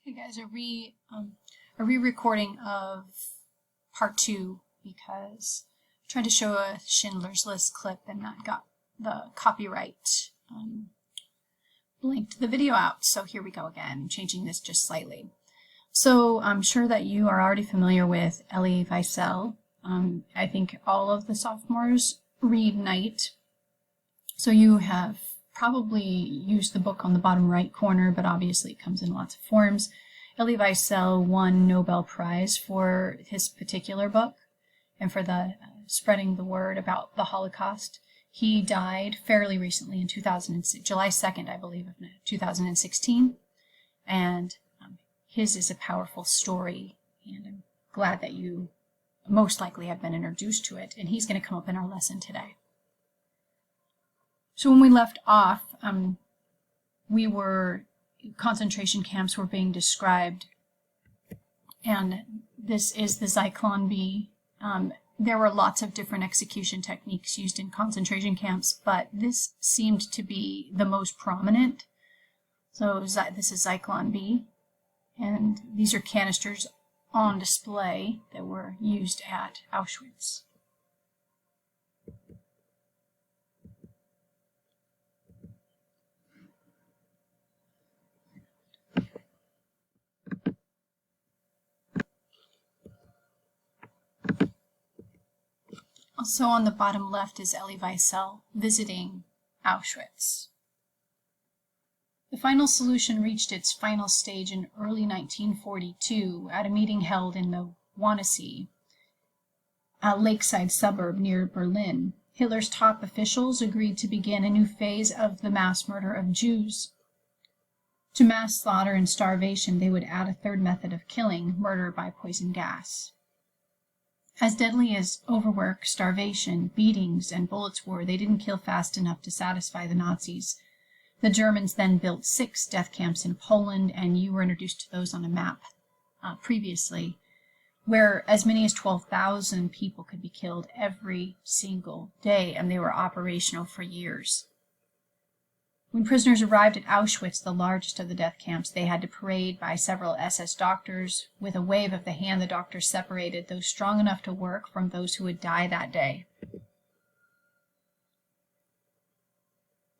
Hey guys, a re-recording of part 2 because I tried to show a Schindler's List clip and that got the copyright blinked the video out. So here we go again, I'm changing this just slightly. So I'm sure that you are already familiar with Elie Weisel. I think all of the sophomores read Night. So you have probably used the book on the bottom right corner, but obviously it comes in lots of forms. Elie Weisel won Nobel Prize for his particular book and for the spreading the word about the Holocaust. He died fairly recently in 2006, July 2nd, I believe, of 2016. And his is a powerful story, and I'm glad that you most likely have been introduced to it. And he's going to come up in our lesson today. So when we left off, concentration camps were being described, and this is the Zyklon B. There were lots of different execution techniques used in concentration camps, but this seemed to be the most prominent. So this is Zyklon B, and these are canisters on display that were used at Auschwitz. Also on the bottom left is Elie Weisel visiting Auschwitz. The final solution reached its final stage in early 1942 at a meeting held in the Wannsee, a lakeside suburb near Berlin. Hitler's top officials agreed to begin a new phase of the mass murder of Jews. To mass slaughter and starvation, they would add a third method of killing, murder by poison gas. As deadly as overwork, starvation, beatings, and bullets were, they didn't kill fast enough to satisfy the Nazis. The Germans then built 6 death camps in Poland, and you were introduced to those on a map previously, where as many as 12,000 people could be killed every single day, and they were operational for years. When prisoners arrived at Auschwitz, the largest of the death camps, they had to parade by several SS doctors. With a wave of the hand, the doctors separated those strong enough to work from those who would die that day.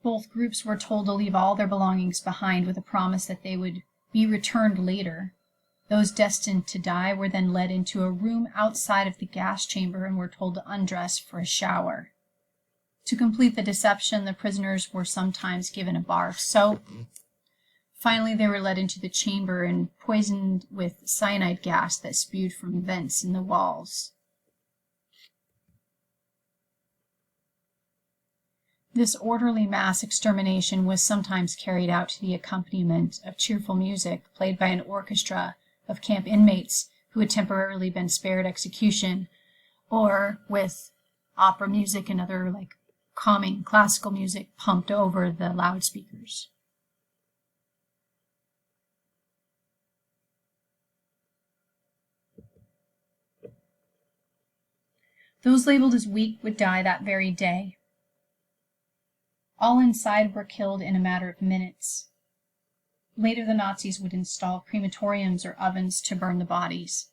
Both groups were told to leave all their belongings behind with a promise that they would be returned later. Those destined to die were then led into a room outside of the gas chamber and were told to undress for a shower. To complete the deception, the prisoners were sometimes given a bar of soap. Finally, they were led into the chamber and poisoned with cyanide gas that spewed from vents in the walls. This orderly mass extermination was sometimes carried out to the accompaniment of cheerful music played by an orchestra of camp inmates who had temporarily been spared execution, or with opera music and other calming classical music pumped over the loudspeakers. Those labeled as weak would die that very day. All inside were killed in a matter of minutes. Later, the Nazis would install crematoriums or ovens to burn the bodies.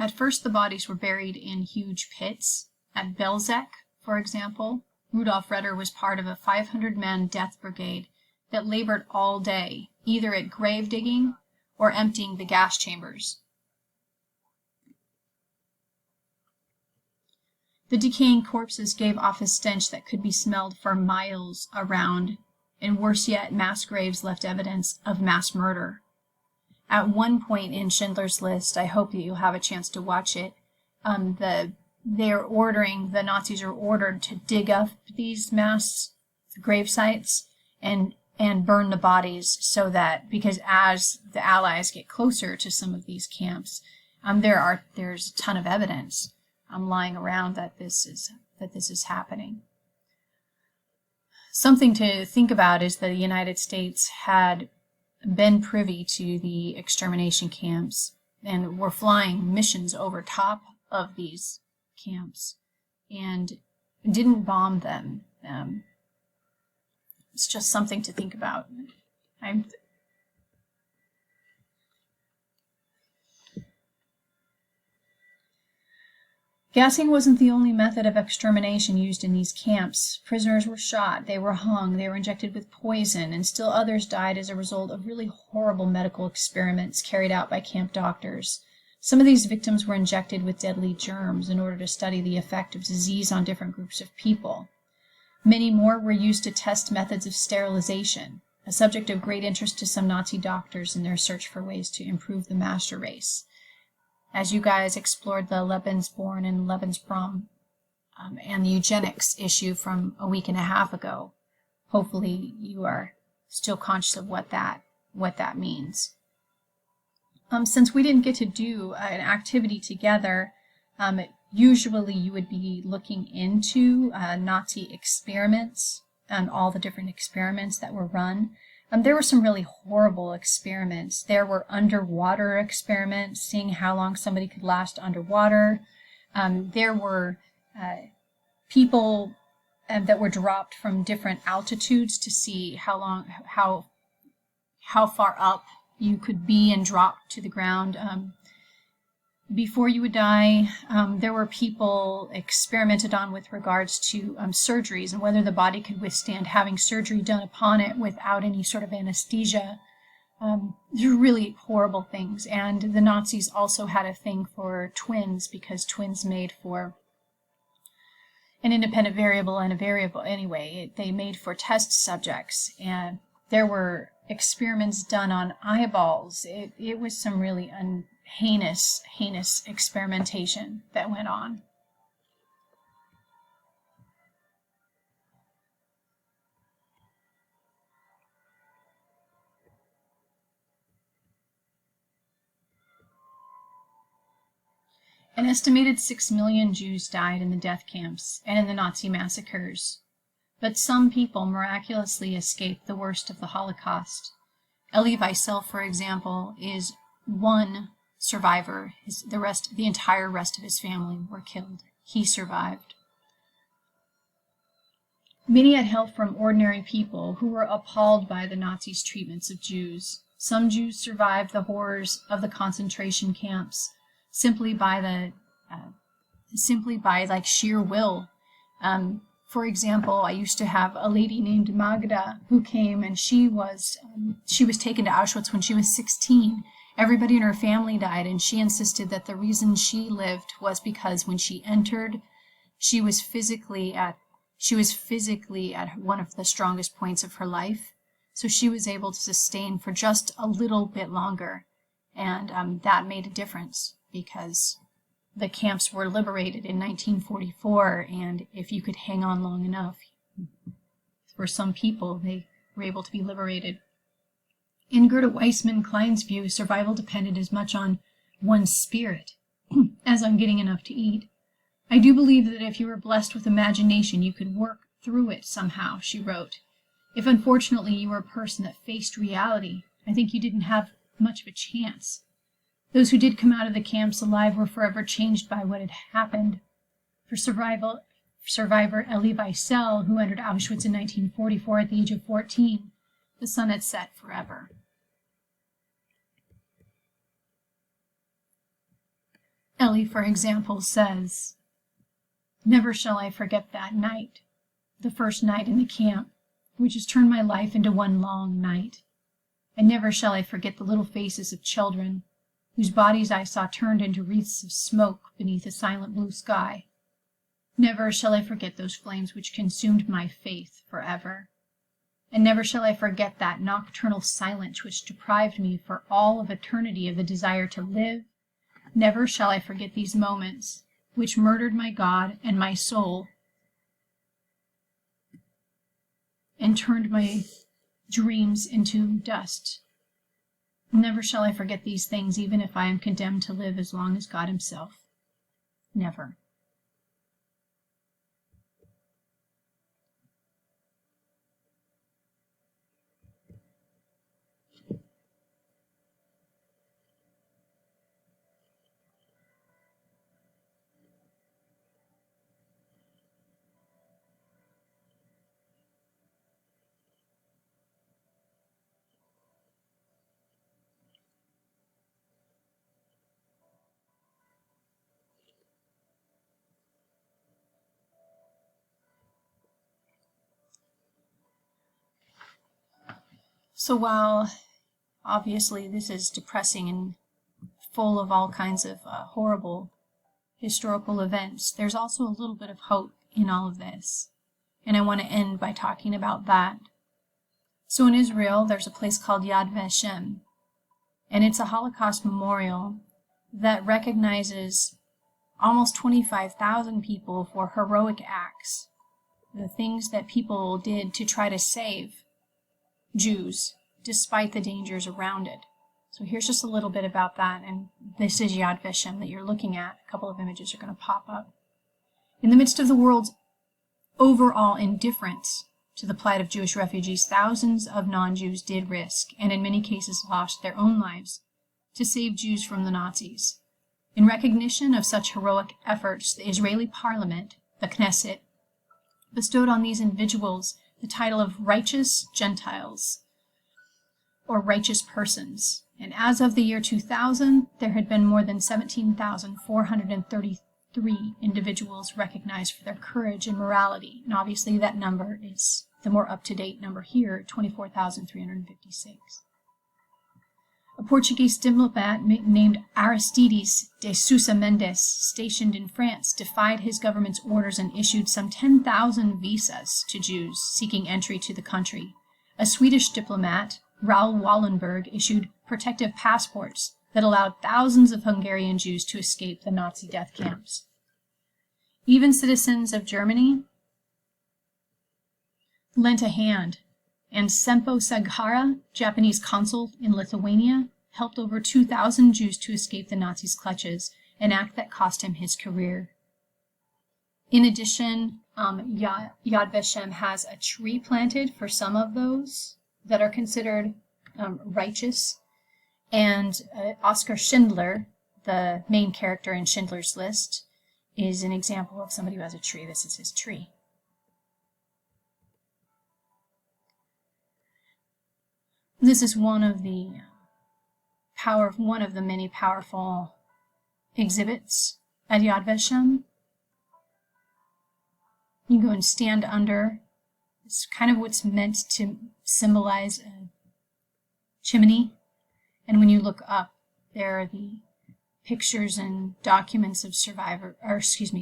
At first, the bodies were buried in huge pits. At Belzec, for example, Rudolf Roeder was part of a 500-man death brigade that labored all day, either at grave digging or emptying the gas chambers. The decaying corpses gave off a stench that could be smelled for miles around, and worse yet, mass graves left evidence of mass murder. At one point in Schindler's List, I hope that you'll have a chance to watch it, the Nazis are ordered to dig up these mass grave sites and burn the bodies, so that, because as the Allies get closer to some of these camps, there's a ton of evidence lying around that this is happening. Something to think about is that the United States had been privy to the extermination camps and were flying missions over top of these camps and didn't bomb them. It's just something to think about. Gassing wasn't the only method of extermination used in these camps. Prisoners were shot, they were hung, they were injected with poison, and still others died as a result of really horrible medical experiments carried out by camp doctors. Some of these victims were injected with deadly germs in order to study the effect of disease on different groups of people. Many more were used to test methods of sterilization, a subject of great interest to some Nazi doctors in their search for ways to improve the master race. As you guys explored the Lebensborn and Lebensraum and the eugenics issue from a week and a half ago, hopefully you are still conscious of what that means. Since we didn't get to do an activity together, usually you would be looking into Nazi experiments and all the different experiments that were run. There were some really horrible experiments. There were underwater experiments, seeing how long somebody could last underwater. There were people that were dropped from different altitudes to see how far up you could be and drop to the ground. Before you would die, there were people experimented on with regards to surgeries and whether the body could withstand having surgery done upon it without any sort of anesthesia. These are really horrible things. And the Nazis also had a thing for twins, because twins made for an independent variable and a variable anyway. They made for test subjects, and there were experiments done on eyeballs. It was some really heinous experimentation that went on. An estimated 6 million Jews died in the death camps and in the Nazi massacres, but some people miraculously escaped the worst of the Holocaust. Elie Weisel, for example, is one survivor. The entire rest of his family were killed. He survived. Many had help from ordinary people who were appalled by the Nazis' treatments of Jews. Some Jews survived the horrors of the concentration camps simply by sheer will. For example, I used to have a lady named Magda who came, and she was taken to Auschwitz when she was 16. Everybody in her family died, and she insisted that the reason she lived was because when she entered, she was physically at one of the strongest points of her life. So she was able to sustain for just a little bit longer, and that made a difference because the camps were liberated in 1944, and if you could hang on long enough, for some people, they were able to be liberated. In Gerda Weissman-Klein's view, survival depended as much on one's spirit as on getting enough to eat. I do believe that if you were blessed with imagination, you could work through it somehow, she wrote. If unfortunately you were a person that faced reality, I think you didn't have much of a chance. Those who did come out of the camps alive were forever changed by what had happened. For survivor Elie Weisel, who entered Auschwitz in 1944 at the age of 14, the sun had set forever. Elie, for example, says, "Never shall I forget that night, the first night in the camp, which has turned my life into one long night. And never shall I forget the little faces of children, whose bodies I saw turned into wreaths of smoke beneath a silent blue sky. Never shall I forget those flames which consumed my faith forever. And never shall I forget that nocturnal silence which deprived me for all of eternity of the desire to live. Never shall I forget these moments, which murdered my God and my soul, and turned my dreams into dust. Never shall I forget these things, even if I am condemned to live as long as God himself. Never." So while obviously this is depressing and full of all kinds of horrible historical events, there's also a little bit of hope in all of this. And I want to end by talking about that. So in Israel, there's a place called Yad Vashem, and it's a Holocaust memorial that recognizes almost 25,000 people for heroic acts, the things that people did to try to save Jews despite the dangers around it. So here's just a little bit about that, and this is Yad Vashem that you're looking at. A couple of images are going to pop up. In the midst of the world's overall indifference to the plight of Jewish refugees, thousands of non-Jews did risk, and in many cases lost, their own lives to save Jews from the Nazis. In recognition of such heroic efforts, the Israeli parliament, the Knesset, bestowed on these individuals the title of righteous Gentiles, or righteous persons. And as of the year 2000, there had been more than 17,433 individuals recognized for their courage and morality. And obviously that number is the more up-to-date number here, 24,356. A Portuguese diplomat named Aristides de Sousa Mendes, stationed in France, defied his government's orders and issued some 10,000 visas to Jews seeking entry to the country. A Swedish diplomat, Raoul Wallenberg, issued protective passports that allowed thousands of Hungarian Jews to escape the Nazi death camps. Even citizens of Germany lent a hand, and Sempo Saghara, Japanese consul in Lithuania, helped over 2,000 Jews to escape the Nazis' clutches, an act that cost him his career. In addition, Yad Vashem has a tree planted for some of those that are considered righteous, and Oskar Schindler, the main character in Schindler's List, is an example of somebody who has a tree. This is his tree. This is one of the many powerful exhibits at Yad Vashem. You go and stand under. It's kind of what's meant to symbolize a chimney. And when you look up, there are the pictures and documents of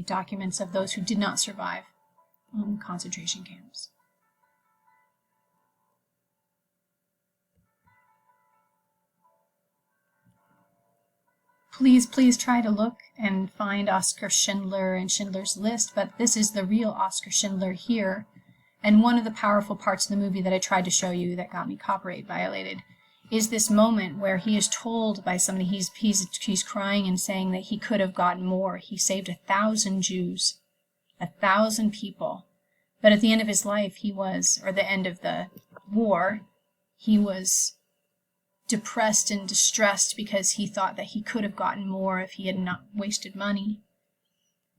documents of those who did not survive concentration camps. Please try to look and find Oskar Schindler and Schindler's List, but this is the real Oskar Schindler here. And one of the powerful parts of the movie that I tried to show you that got me copyright violated is this moment where he is told by somebody, he's crying and saying that he could have gotten more. He saved 1,000 Jews, 1,000 people. But at the end of his life, the end of the war, he was depressed and distressed because he thought that he could have gotten more if he had not wasted money.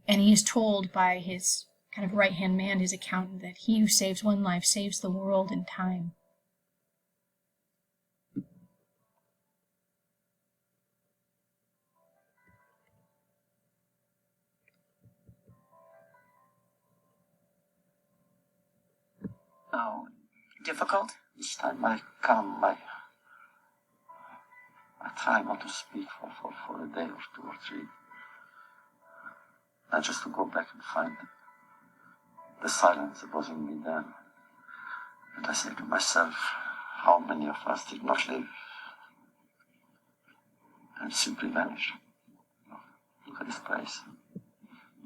And he is told by his kind of right-hand man, his accountant, that he who saves one life saves the world in time. Oh, difficult? Each time I come, I try not to speak for a day or 2 or 3. And just to go back and find the silence that was in me then. And I say to myself, how many of us did not live and simply vanished? Look at this place,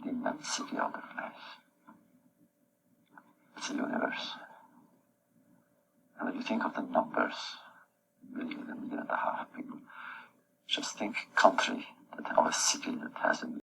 the immensity of the place. It's a universe. And when you think of the numbers, 1.5 million people, just think country, of a city that has 1.5